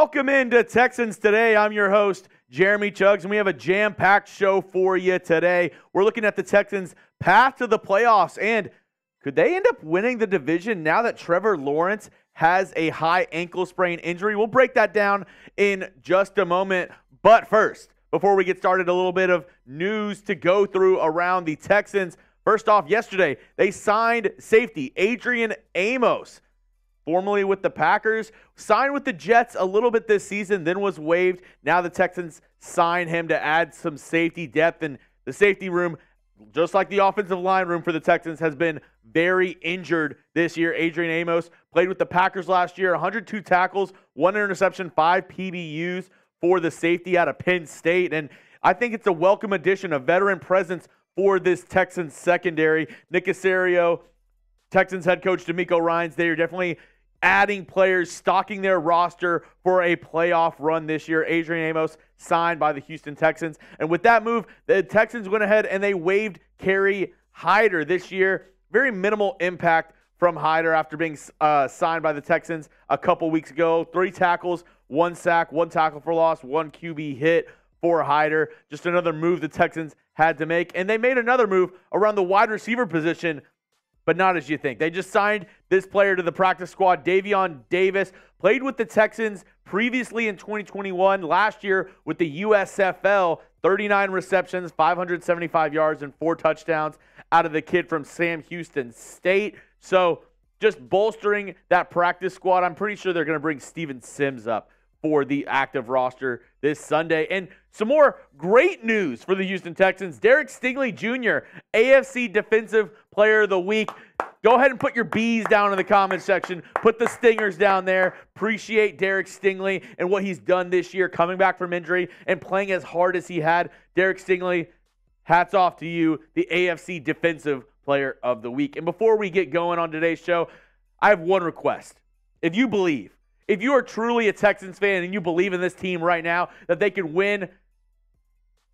Welcome into Texans Today. I'm your host, Jeremy Chuggs, and we have a jam-packed show for you today. We're looking at the Texans' path to the playoffs, and could they end up winning the division now that Trevor Lawrence has a high ankle sprain injury? We'll break that down in just a moment. But first, before we get started, a little bit of news to go through around the Texans. First off, yesterday, they signed safety Adrien Amos, formerly with the Packers, signed with the Jets a little bit this season, then was waived. Now the Texans sign him to add some safety depth, and the safety room, just like the offensive line room for the Texans, has been very injured this year. Adrien Amos played with the Packers last year, 102 tackles, 1 interception, 5 PBUs for the safety out of Penn State, and I think it's a welcome addition, a veteran presence for this Texans secondary. Nick Caserio, Texans head coach DeMeco Ryans, they are definitely adding players, stocking their roster for a playoff run this year. Adrien Amos signed by the Houston Texans. And with that move, the Texans went ahead and they waived Kerry Hyder this year. Very minimal impact from Hyder after being signed by the Texans a couple weeks ago. 3 tackles, 1 sack, 1 tackle for loss, 1 QB hit for Hyder. Just another move the Texans had to make. And they made another move around the wide receiver position, but not as you think. They just signed this player to the practice squad, Davon Davis. Played with the Texans previously in 2021. Last year with the USFL, 39 receptions, 575 yards, and 4 touchdowns out of the kid from Sam Houston State. So just bolstering that practice squad. I'm pretty sure they're going to bring Steven Sims up for the active roster this Sunday. And some more great news for the Houston Texans. Derek Stingley Jr., AFC Defensive Player of the Week. Go ahead and put your B's down in the comments section. Put the stingers down there. Appreciate Derek Stingley and what he's done this year, coming back from injury and playing as hard as he had. Derek Stingley, hats off to you, the AFC Defensive Player of the Week. And before we get going on today's show, I have one request. If you are truly a Texans fan and you believe in this team right now, that they can win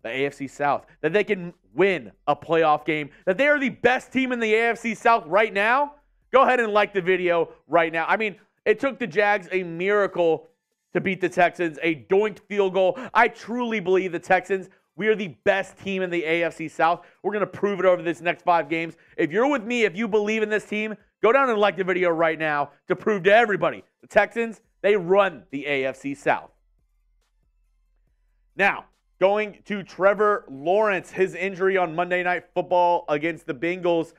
the AFC South, that they can win a playoff game, that they are the best team in the AFC South right now, go ahead and like the video right now. I mean, it took the Jags a miracle to beat the Texans, a doinked field goal. I truly believe the Texans, we are the best team in the AFC South. We're going to prove it over this next 5 games. If you're with me, if you believe in this team, go down and like the video right now to prove to everybody, the Texans, they run the AFC South. Now, going to Trevor Lawrence, his injury on Monday Night Football against the Bengals.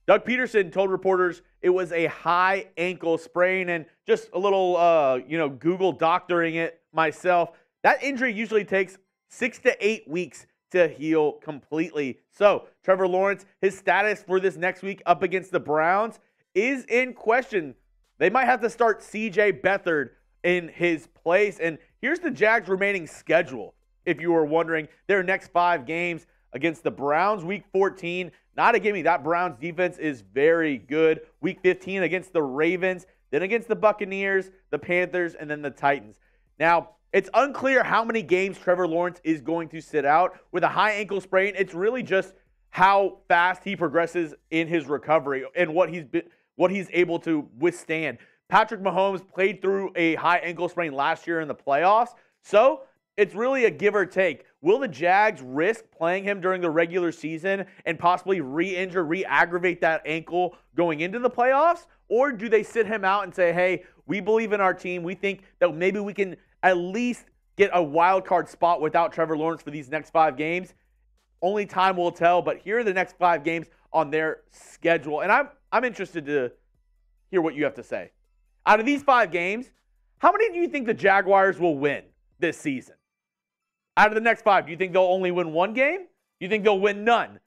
Doug Pederson told reporters it was a high ankle sprain, and just a little, Google doctoring it myself. That injury usually takes 6 to 8 weeks to heal completely. So, Trevor Lawrence, his status for this next week up against the Browns is in question. They might have to start CJ Beathard in his place. And here's the Jags' remaining schedule. If you were wondering, their next 5 games against the Browns, Week 14, not a gimme. That Browns defense is very good. Week 15 against the Ravens, then against the Buccaneers, the Panthers, and then the Titans. Now, it's unclear how many games Trevor Lawrence is going to sit out. With a high ankle sprain, it's really just how fast he progresses in his recovery and what he's able to withstand. Patrick Mahomes played through a high ankle sprain last year in the playoffs, so it's really a give or take. Will the Jags risk playing him during the regular season and possibly re-aggravate that ankle going into the playoffs? Or do they sit him out and say, hey, we believe in our team. We think that maybe we can at least get a wild card spot without Trevor Lawrence for these next 5 games? Only time will tell, but here are the next 5 games on their schedule. And I'm interested to hear what you have to say. Out of these 5 games, how many do you think the Jaguars will win this season? Out of the next 5, do you think they'll only win 1 game? Do you think they'll win none?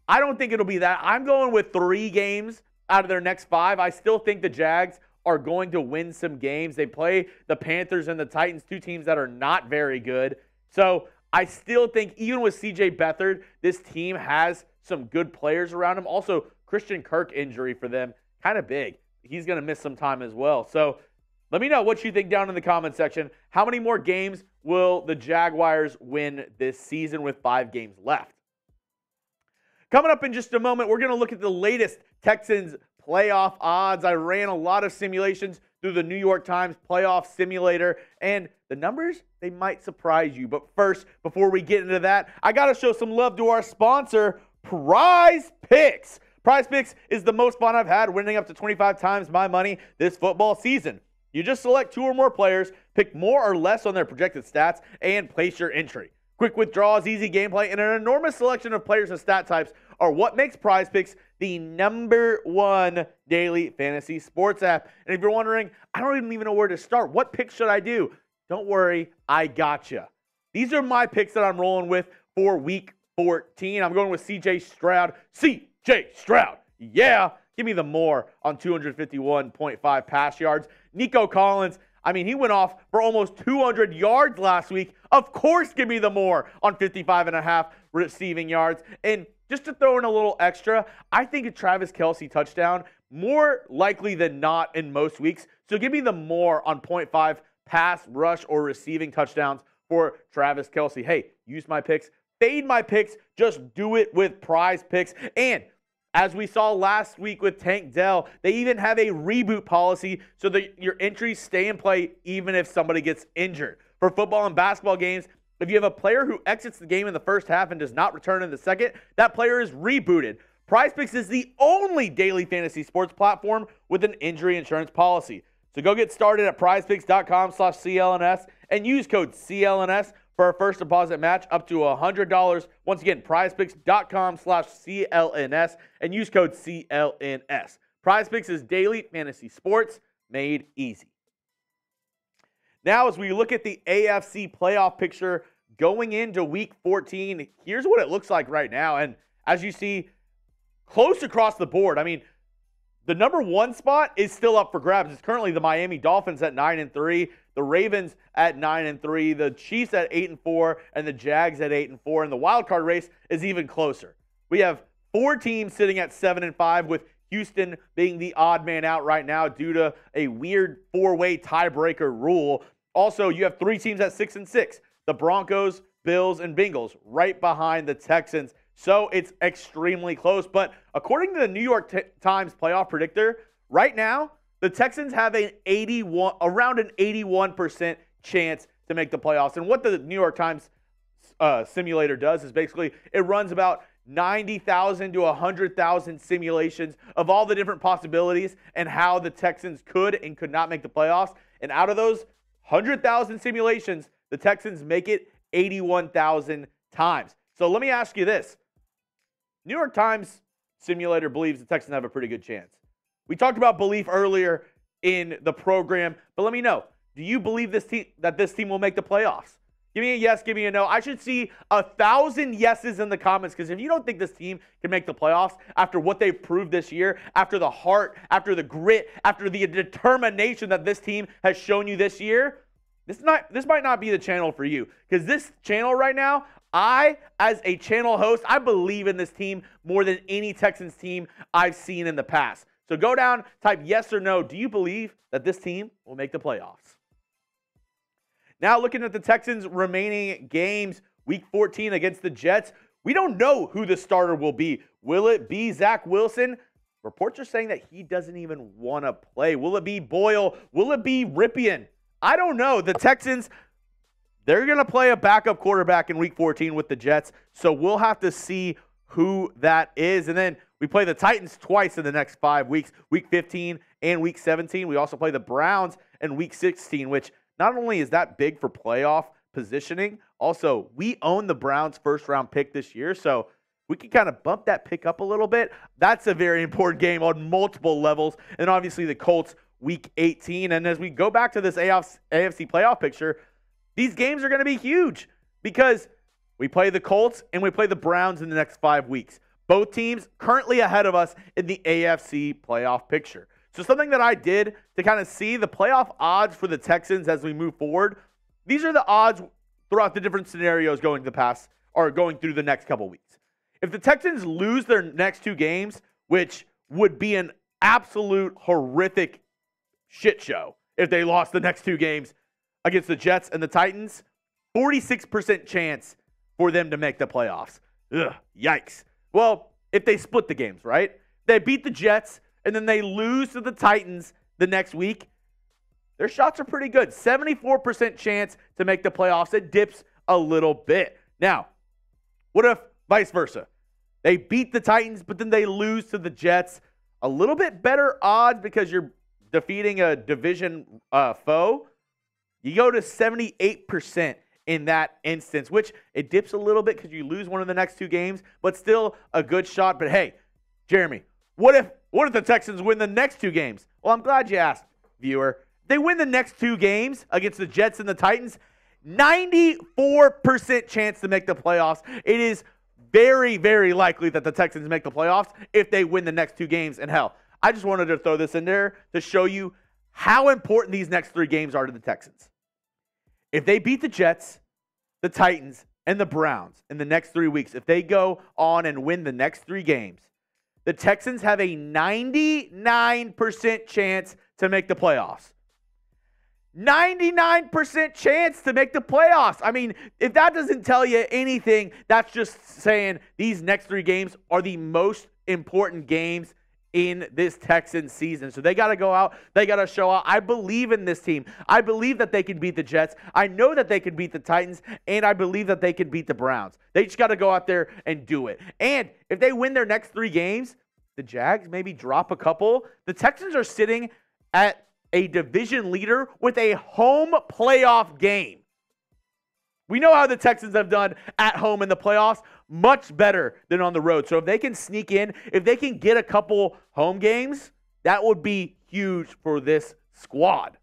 I don't think it'll be that. I'm going with 3 games out of their next 5. I still think the Jags are going to win some games. They play the Panthers and the Titans, 2 teams that are not very good. So I still think, even with CJ Beathard, this team has some good players around him. Also, Christian Kirk injury for them, kind of big. He's going to miss some time as well. So let me know what you think down in the comment section. How many more games will the Jaguars win this season with 5 games left? Coming up in just a moment, we're going to look at the latest Texans playoff odds. I ran a lot of simulations through the New York Times playoff simulator, and the numbers, they might surprise you. But first, before we get into that, I got to show some love to our sponsor, Prize Picks. Prize Picks is the most fun I've had, winning up to 25 times my money this football season. You just select 2 or more players, pick more or less on their projected stats, and place your entry. Quick withdrawals, easy gameplay, and an enormous selection of players and stat types are what makes Prize Picks the #1 daily fantasy sports app. And if you're wondering, I don't even know where to start. What picks should I do? Don't worry, I gotcha. These are my picks that I'm rolling with for Week 14. I'm going with C.J. Stroud. C.J. Stroud, yeah. Give me the more on 251.5 pass yards. Nico Collins, I mean, he went off for almost 200 yards last week. Of course, give me the more on 55.5 receiving yards. And just to throw in a little extra, I think a Travis Kelce touchdown more likely than not in most weeks. So give me the more on 0.5 pass, rush, or receiving touchdowns for Travis Kelce. Hey, use my picks. Fade my picks. Just do it with Prize Picks. And as we saw last week with Tank Dell, they even have a reboot policy so that your entries stay in play even if somebody gets injured. For football and basketball games, if you have a player who exits the game in the first half and does not return in the second, that player is rebooted. Prize Picks is the only daily fantasy sports platform with an injury insurance policy. So go get started at prizepicks.com/CLNS and use code CLNS for our first deposit match up to $100. Once again, prizepicks.com/CLNS and use code CLNS. Prize Picks is daily fantasy sports made easy. Now, as we look at the AFC playoff picture going into Week 14, here's what it looks like right now. And as you see, close across the board. I mean, the #1 spot is still up for grabs. It's currently the Miami Dolphins at 9-3, the Ravens at 9-3, the Chiefs at 8-4, and the Jags at 8-4. And the wild card race is even closer. We have 4 teams sitting at 7-5, with Houston being the odd man out right now due to a weird 4-way tiebreaker rule. Also, you have 3 teams at 6-6, the Broncos, Bills, and Bengals, right behind the Texans. So it's extremely close. But according to the New York Times playoff predictor, right now, the Texans have around an 81% chance to make the playoffs. And what the New York Times simulator does is basically it runs about 90,000 to 100,000 simulations of all the different possibilities and how the Texans could and could not make the playoffs. And out of those 100,000 simulations, the Texans make it 81,000 times. So let me ask you this. New York Times simulator believes the Texans have a pretty good chance. We talked about belief earlier in the program, but let me know. Do you believe that this team will make the playoffs? Give me a yes, give me a no. I should see 1,000 yeses in the comments, because if you don't think this team can make the playoffs after what they've proved this year, after the heart, after the grit, after the determination that this team has shown you this year, this might not be the channel for you. Because this channel right now, as a channel host, I believe in this team more than any Texans team I've seen in the past. So go down, type yes or no. Do you believe that this team will make the playoffs? Now looking at the Texans' remaining games, Week 14 against the Jets, we don't know who the starter will be. Will it be Zach Wilson? Reports are saying that he doesn't even want to play. Will it be Boyle? Will it be Rypien? I don't know. The Texans, they're going to play a backup quarterback in Week 14 with the Jets, so we'll have to see who that is. And then we play the Titans twice in the next 5 weeks, Week 15 and Week 17. We also play the Browns in Week 16, which not only is that big for playoff positioning, also we own the Browns' first-round pick this year, so we can kind of bump that pick up a little bit. That's a very important game on multiple levels. And obviously the Colts, Week 18. And as we go back to this AFC playoff picture, these games are going to be huge because we play the Colts and we play the Browns in the next 5 weeks. Both teams currently ahead of us in the AFC playoff picture. So something that I did to kind of see the playoff odds for the Texans as we move forward, these are the odds throughout the different scenarios going through the next couple weeks. If the Texans lose their next 2 games, which would be an absolute horrific shit show if they lost the next 2 games against the Jets and the Titans, 46% chance for them to make the playoffs. Ugh, yikes. Well, if they split the games, right? They beat the Jets, and then they lose to the Titans the next week. Their shots are pretty good. 74% chance to make the playoffs. It dips a little bit. Now, what if vice versa? They beat the Titans, but then they lose to the Jets. A little bit better odds because you're defeating a division foe. You go to 78% in that instance, which it dips a little bit because you lose one of the next two games, but still a good shot. But hey, Jeremy, what if the Texans win the next two games? Well, I'm glad you asked, viewer. They win the next two games against the Jets and the Titans. 94% chance to make the playoffs. It is very, very likely that the Texans make the playoffs if they win the next two games. And hell, I just wanted to throw this in there to show you how important these next three games are to the Texans. If they beat the Jets, the Titans, and the Browns in the next 3 weeks, if they go on and win the next three games, the Texans have a 99% chance to make the playoffs. 99% chance to make the playoffs. I mean, if that doesn't tell you anything, that's just saying these next three games are the most important games in this Texans season. So they got to go out. They got to show out. I believe in this team. I believe that they can beat the Jets. I know that they can beat the Titans, and I believe that they can beat the Browns. They just got to go out there and do it. And if they win their next three games, the Jags maybe drop a couple. The Texans are sitting at a division leader with a home playoff game. We know how the Texans have done at home in the playoffs, much better than on the road. So if they can sneak in, if they can get a couple home games, that would be huge for this squad.